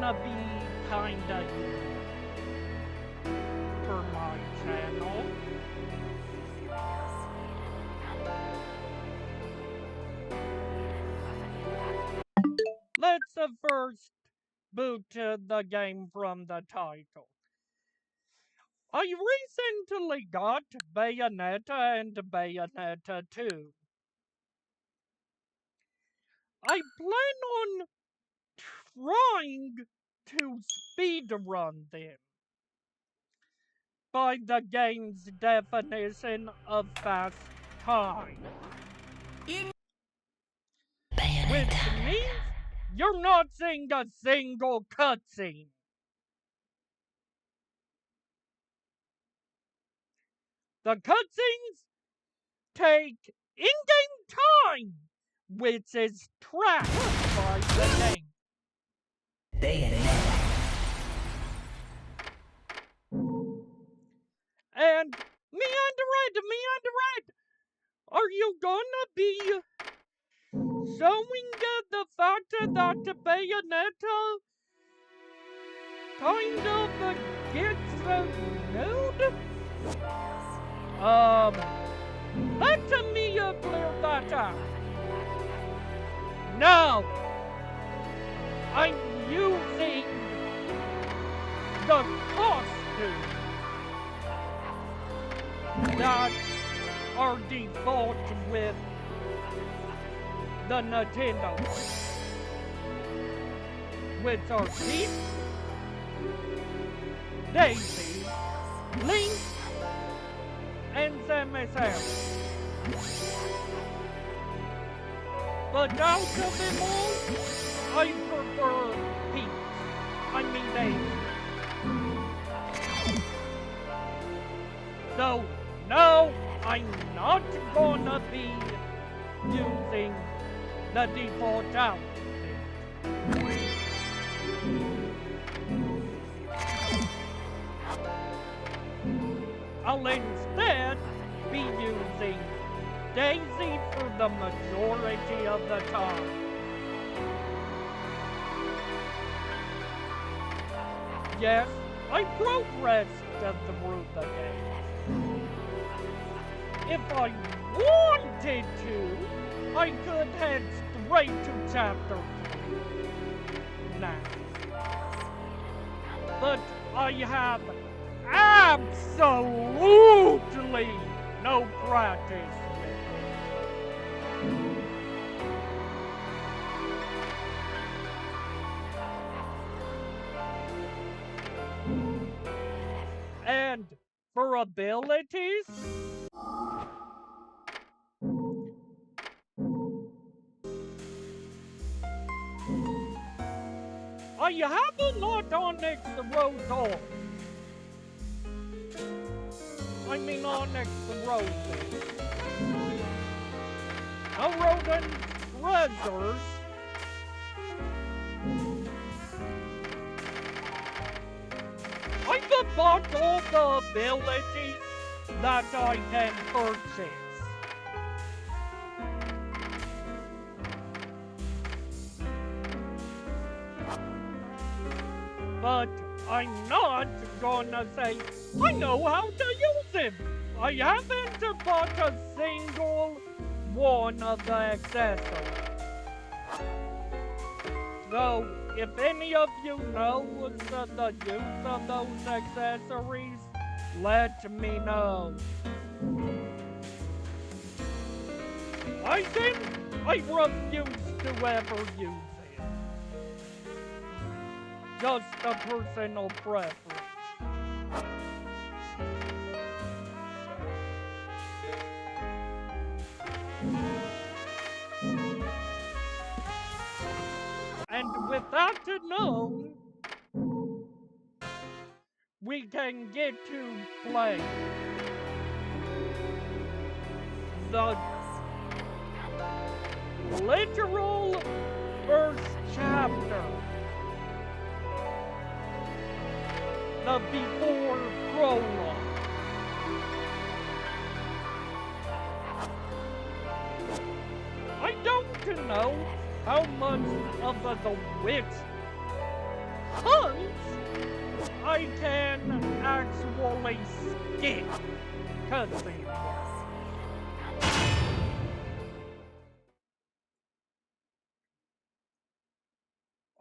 gonna be kinda unique for my channel. Let's first boot the game from the title. I recently got Bayonetta and Bayonetta 2. I plan on trying to speedrun them by the game's definition of fast time. Which means you're not seeing a single cutscene. The cutscenes take in-game time, which is tracked by the game. And Meander, are you gonna be showing the fact that Bayonetta kind of gets nude? Let me clear that out. No! I'm using the costumes that are default with the Nintendo, which are Peach, Daisy, Link, and Samus. But out of them all, I prefer Peach. I mean Daisy. So, no, I'm not gonna be using the default outfit. I'll instead be using Daisy for the majority of the time. Yes, I progressed through the game. If I wanted to, I could head straight to chapter 3 now. But I have absolutely no practice with it. And for abilities, I have a lot Onyx Rosal. I mean Onyx Roses. Now Rodent Treasures. I've bought all the abilities that I can purchase. But I'm not gonna say, I know how to use him. I haven't bought a single one of the accessories. So, if any of you know the use of those accessories, let me know. I think I refuse to ever use it. Just a personal preference. And with that known, we can get to play the literal first chapter. The before prologue. I don't know how much of the witch hunts, I can actually skip cutscenes.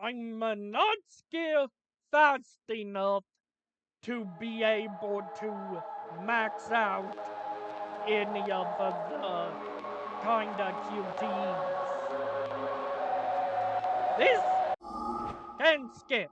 I'm not skip fast enough to be able to max out any of the kinda QTEs. This can skip.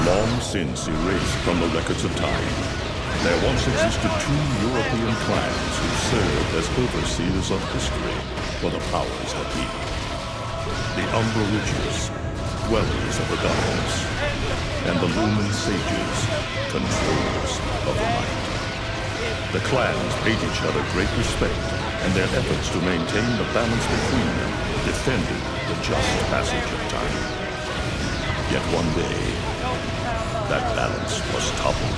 Long since erased from the records of time, there once existed two European clans who served as overseers of history for the powers that be. The Umbra Witches, dwellers of the darkness, and the Lumen Sages, controllers of the light. The clans paid each other great respect, and their efforts to maintain the balance between them defended the just passage of time. Yet one day, that balance was toppled.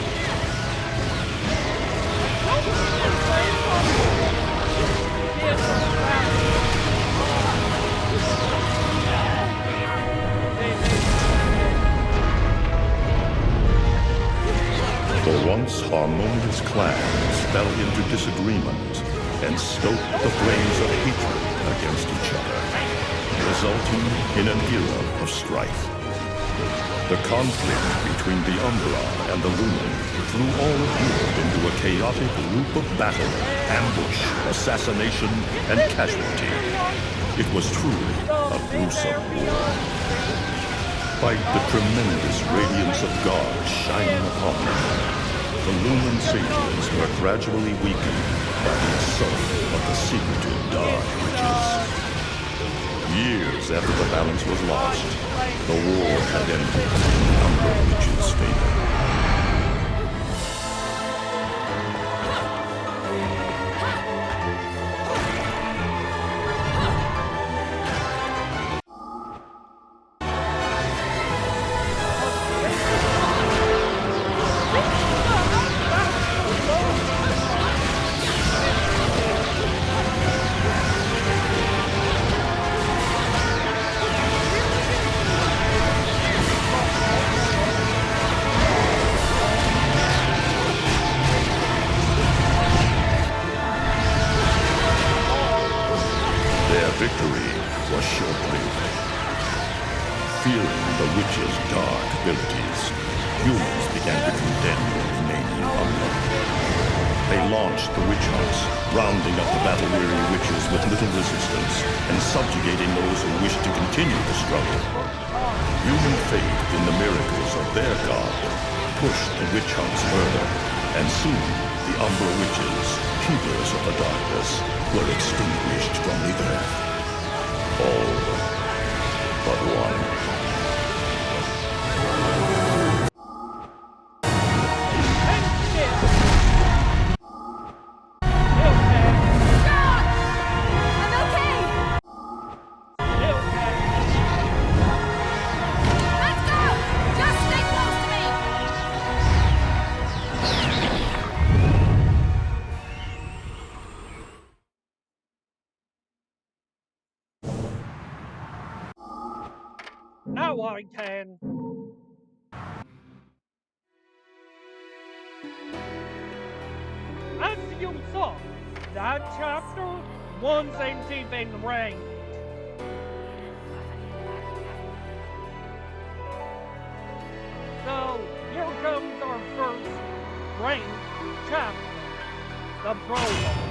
The once harmonious clans fell into disagreement and stoked the flames of hatred against each other, resulting in an era of strife. The conflict between the Umbra and the Lumen threw all of Europe into a chaotic loop of battle, ambush, assassination, and casualty. It was truly a gruesome war. Despite the tremendous radiance of God shining upon them, the Lumen Sages were gradually weakened by the assault of the secretive Dark Witches. Years after the balance was lost, the war had ended in the Umbra Witches' favor. Victory was short-lived. Fearing the witches' dark abilities, humans began to condemn the remaining Umbra. They launched the witch hunts, rounding up the battle-weary witches with little resistance and subjugating those who wished to continue the struggle. Human faith in the miracles of their god pushed the witch hunts further, and soon the Umbra witches, keepers of the darkness, were extinguished from the earth. All but one. Now I can. As you saw, that chapter wasn't even ranked. So, here comes our first ranked chapter, the prologue.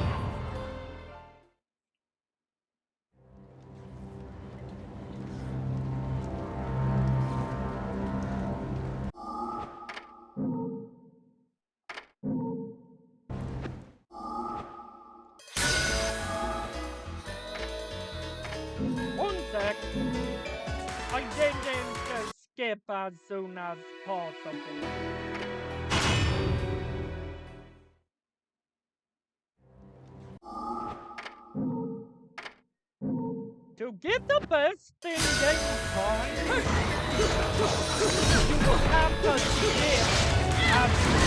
One sec. I didn't skip as soon as possible. To get the best in-game time, you will have to skip after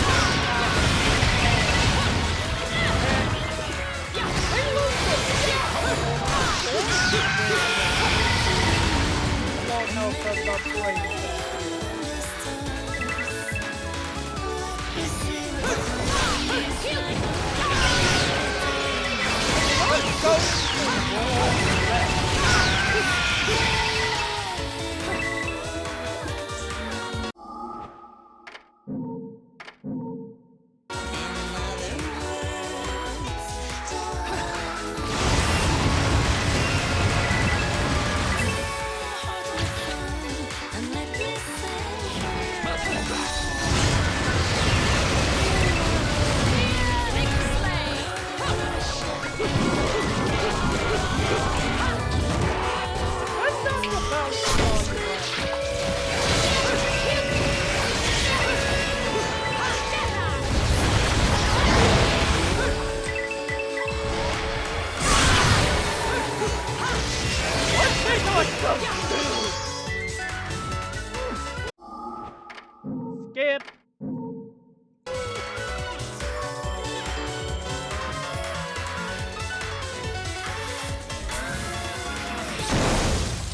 skip.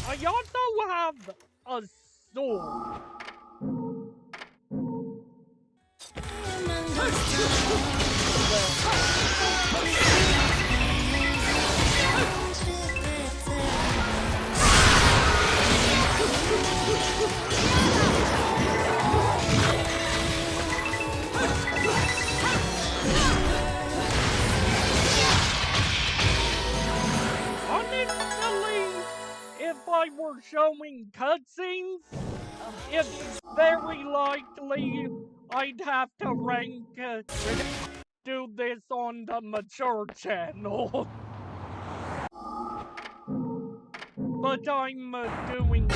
I also have a sword. Honestly, if I were showing cutscenes, it's very likely I'd have to do this on the mature channel. But I'm doing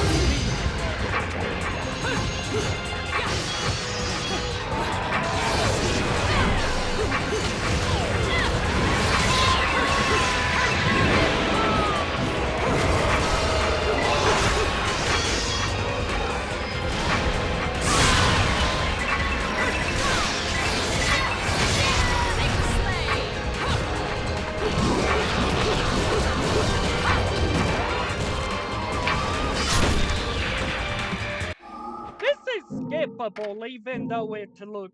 This is skippable, even though it looks.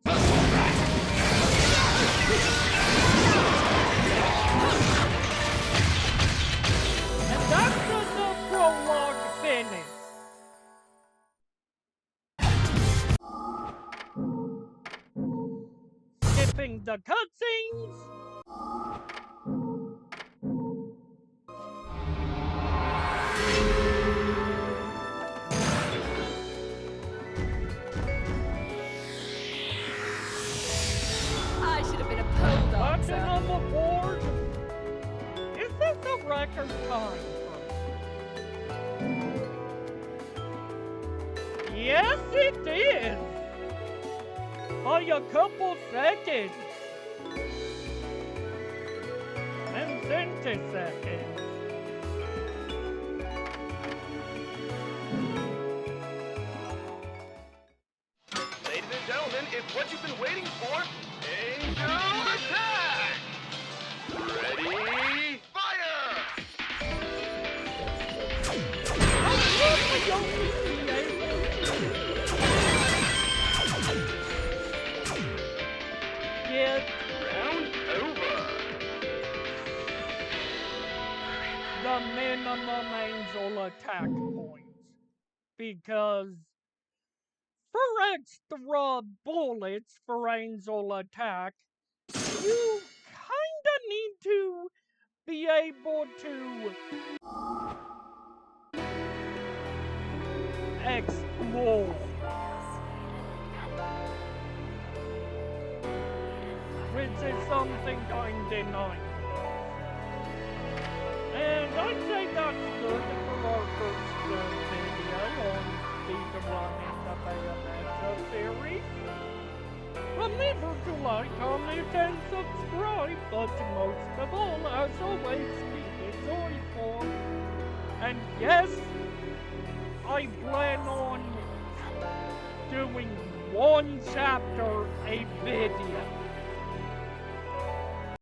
And that's the prologue finish. Skipping the cutscenes. I should have been a pole Button dancer. on the board. Is this a record time? Yes, it is. By a couple seconds. And centiseconds. Ladies and gentlemen, it's what you've been waiting for. Angel attack! Ready? Fire! Get Round over. the minimum angel attack points. Because for extra bullets for angel attack, you kinda need to be able to explore. Which is something kinda nice. And I'd say that's good for our first video on speedrunning the Bayonetta series. Remember to like, comment, and subscribe, but most of all, as always, keep it joyful. And And yes, I plan on doing one chapter a video.